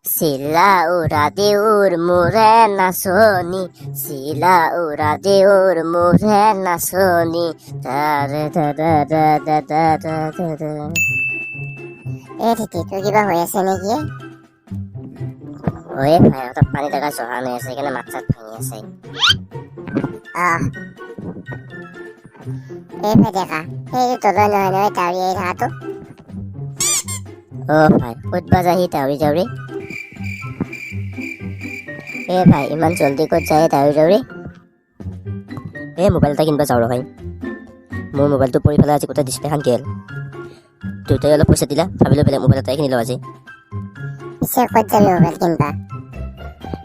Sila ura de urmurena soni, sila ura de urmurena soni, da da da da da da da da da da. Titi, তোৰ কিবা হৈ আছে নেকি? ওই ভাই তো পানি লাগা জহান আছে এখানে মাথাত ভাঙি আছে। এই ভাই দেখা, সেইটো তলৰ নহয় নহয় তাউৰিয়াই থাকাটো। ও ভাই উঠবা যাহি দাউৰি দাউৰি। এ ভাই ইমান জলদি ক'ত যায় দাউৰি দাউৰি? এ মোবাইল এটা কিনবা যাওঁ ৰ ভাই। মোৰ মোবাইলটো পৰি পেলাই আজি গোটেই ডিছপ্লেখন গেল। দেউতাই অলপ পইচা দিলা, ভাবিলোঁ বেলেগ মোবাইল এটাই কিনি লওঁ আজি। পিছে ক'ত যাবি মোবাইল কিনবা?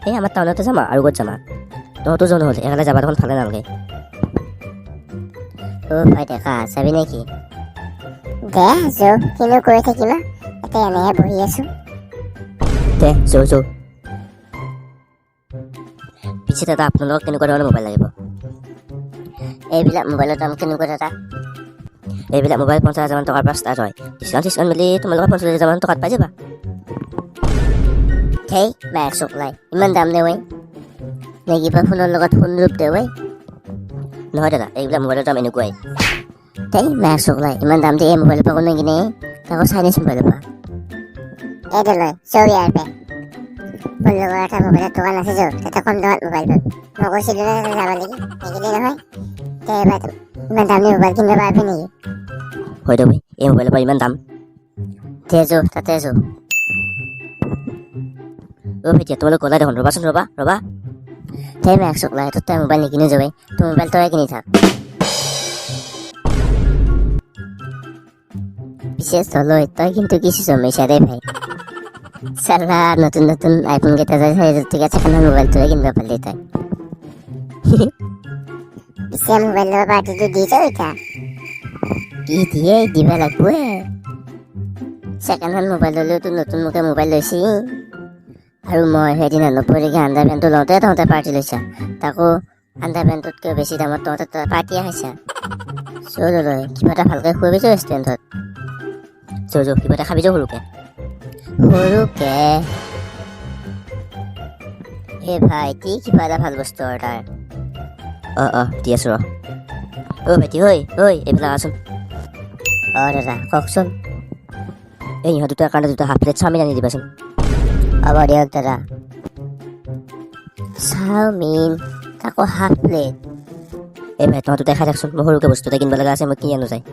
এই আমাৰ টাউনতে যামা আৰু ক'ত যামা? তহঁতো যোৱা নহ'লে একেলগে যাবা দেখোন ভালে নালাগে। অ ভাই দেখা যাবি নেকি? দে যৌ, কিনো কৰি থাকিম ইয়াতে এনেহে বহি আছো। দে যৌ যৌ। পিছে দাদা আপোনালোকক কেনেকুৱা ধৰণৰ মোবাইল লাগিব? এইবিলাক মোবাইলৰ দাম কেনেকুৱা দাদা? এইবিলাক মোবাইল 50,000 টকাৰ পৰা ষ্টাৰ্ট হয়। ডিছকাউণ্ট মিলি তোমালোকৰ 45,000 টকাত পাই যাবা। সেই বেগ চকলাই ইমান দাম দে ঐ, নে কিবা ফোনৰ লগত ফোন ৰূপ দে ঐ? নহয় দাদা, এইবিলাক মোবাইলৰ দাম এনেকুৱাই। সেই বেগ চকলাই ইমান দাম দিয়ে মোবাইলৰ পৰা কোনো কিনে, তাকো চাইনিজ মোবাইলৰ পৰা। এইটো লয় যৌ ইয়াৰ পে। মোৰ লগৰ এটা মোবাইলৰ দোকান আছে যৌ, তাতে কম দামত মোবাইল পাবি। মই কৈছিলোঁ ন তাতে যাব লাগি, নেগিলি নহয়। তে এবাৰ ইমান দামী মোবাইল কিনিব পাৰিবি নেকি? হয় দে এই মোবাইলৰ পৰা ইমান দাম। দে যৌ তাতে যৌ। অ' ভাইটিয়া তোমালোক গ'লা দেখোন, ৰ'বাচোন ৰ'বা ৰ'বা। সেই বেগ চকলাই তোৰ তই মোবাইল নিকিনো যাবি, তোৰ মোবাইল তই কিনি থাক। পিছে চলৈ তই কিন্তু কিছু জমাইছা দেই ভাই। চালা নতুন নতুন আইফোন কেইটা যায় ঠিক আছে কেনে মোবাইলটোৱে কিনিব পালি তই। পিছে মোবাইলৰ পাৰ্টিটো দি যৌ এতিয়া। কি দিয়ে দিবা লাগবয়ে। ছেকেণ্ড হেণ্ড মোবাইল ল'লেওতো নতুন মোকে মোবাইল লৈছি। আৰু মই সেইদিনা 90 আণ্ডাৰ পেণ্টটো লওঁতে তহঁতে পাৰ্টি লৈছা, তাকো আণ্ডাৰ পেণ্টটোতকৈ বেছি দামত তহঁতে পাৰ্টিয়ে খাইছা। লৈ কিবা এটা ভালকৈ খুৱাবি যৌ ৰেষ্টুৰেণ্টত। যৌ কিবা এটা খাবি যৌ সৰুকে। সৰুকে এ ভাই কি কিবা এটা ভাল বস্তু অৰ্ডাৰ। দি আছো ৰ। অ' ভাইটি ঐ এইবিলাক আছোন। দাদা কওকচোন। এই ইহঁত দুটাৰ কাৰণে 2টা হাফ প্লেট চাওমিন আনি দিবাচোন। হ'ব দিয়ক দাদা। চাওমিন তাকো হাফ প্লেট। এই ভাই তহঁত দুটাই খাই থাকচোন, মই সৰুকে বস্তু এটা কিনিব লগা আছে, মই কিনি আনো যায়।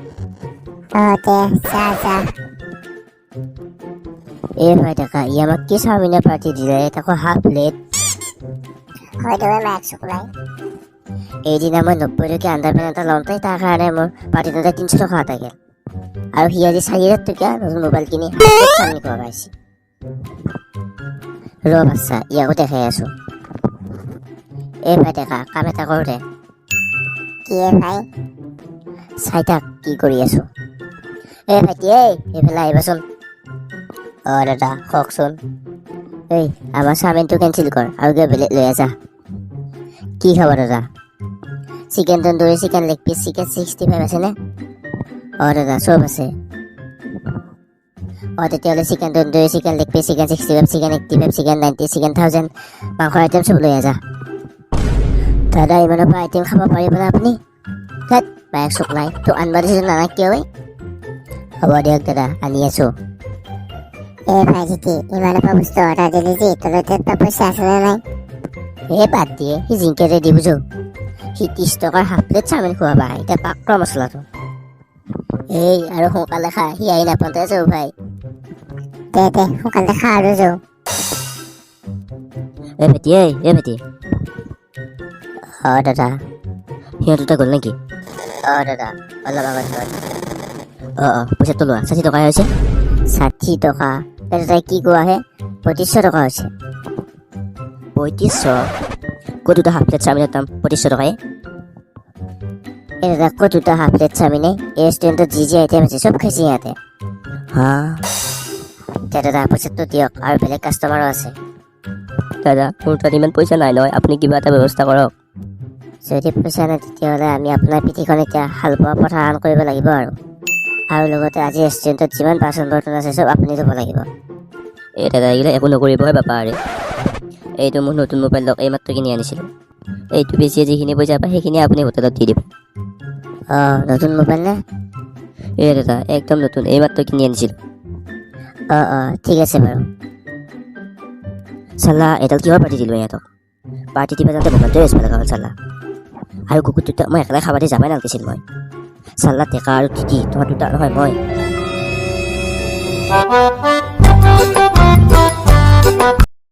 দে যা। এই ভাই দেখা ই আমাক কি চাওমিনৰ পাৰ্টি দিলে, তাকো হাফ প্লেট। হয় দে বেগ চকলাই। এইদিনা মই 90 আণ্ডাৰ পেণ্ট এটা লওঁতে তাৰ কাৰণে মোৰ পাৰ্টিটোতে 300 টকা এটা গেল। আৰু সি আজি 4,000 টকীয়া নতুন মোবাইল কিনি চাওমিন খোৱা পাইছে। ৰ বাচ্ছা ইয়াকো দেখাই আছো। এই ভাই দেখা কাম এটা কৰো দে। কি ভাই? চাই থাক কি কৰি আছো। এই ভাইটি এইফালে আহিবাচোন। দাদা কওকচোন। আমাৰ চাওমিনটো কেঞ্চেল কৰ আৰু কিবা বেলেগ লৈ আছা। কি খাব দাদা? Chicken tandoori, chicken leg piece, chicken 65 আছেনে? দাদা চব আছে। তেতিয়াহ'লে chicken tandoori, chicken leg piece, chicken 65, chicken 85, chicken 90, chicken 1000 মাংসৰ আইটেম চব লৈ আছা। দাদা ইমানৰ পৰা আইটেম খাব পাৰিবনে আপুনি? বাইক চকলাই তো আনবা দিছো নানা কিয়? হ'ব দিয়ক দাদা আনি আছো। ভাই জিতি ইমানৰ পৰা বস্তু অৰ্ডাৰ দিলি যে তলতে পইচা আছেনে নাই? বাদ দিয়ে সি জিংকে দি বুজো। সি 30 টকাৰ হাফ প্লেট চাওমিন খোৱাবা, এতিয়া পাক্ৰ মছলাটো। আৰু সোনকালে খা, সি আহি নাপাওঁতে যাও ভাই। দে সোনকালে খা আৰু যাও। ভাইটি ভাইটি। দাদা সিহঁত দুটা গ'ল নেকি? দাদা অলপ আগত গ'ল। পইচাটো লোৱা। 60 টকা হৈছে। 60 টকা? দাদা কি কোৱাহে? 3500 টকা হৈছে। 3500? ক'ত 2টা হাফ প্লেট চাওমিনৰ দাম 3500 টকাই? দাদা ক'ত 2টা হাফ প্লেট চাওমিনে? এই ৰেষ্টুৰেণ্টত যি আইটেম আছে চব খাইছে ইয়াতে। দাদা পইচাটো দিয়ক, আৰু বেলেগ কাষ্টমাৰো আছে। দাদা মোৰ তাত ইমান পইচা নাই নহয়, আপুনি কিবা এটা ব্যৱস্থা কৰক। যদি পইচা নাই তেতিয়াহ'লে আমি আপোনাৰ পিঠিখন এতিয়া হাল বোৱা পথাৰ আৰম্ভ কৰিব লাগিব আৰু লগতে আজি ৰেষ্টুৰেণ্টত যিমান বাচন বৰ্তন আছে চব আপুনি ধুব লাগিব। এই দাদা এইগিলা একো নকৰিবহে বাপা আৰে এইটো মোৰ নতুন মোবাইল লওক এইমাত্ৰ কিনি আনিছিলোঁ এইটো বেছিয়ে যিখিনি পইচা পায় সেইখিনি আপুনি হোটেলত দি দিব অঁ নতুন মোবাইল নে এই দাদা একদম নতুন এইমাত্ৰ কিনি আনিছিলোঁ অঁ ঠিক আছে বাৰু চাল্লা এডাল কিহৰ পাৰ্টি দিলোঁ ইহঁতক পাৰ্টি দিব যাওঁতে মোবাইলটোৱে বেচিব লগা হ'ল চাল্লা আৰু কুকুৰ দুটা মই একেলগে খাবাতে যাবই নালাগিছিল মই চাল্লা টেকা আৰু তিতি তোমাৰ দুটা নহয় মই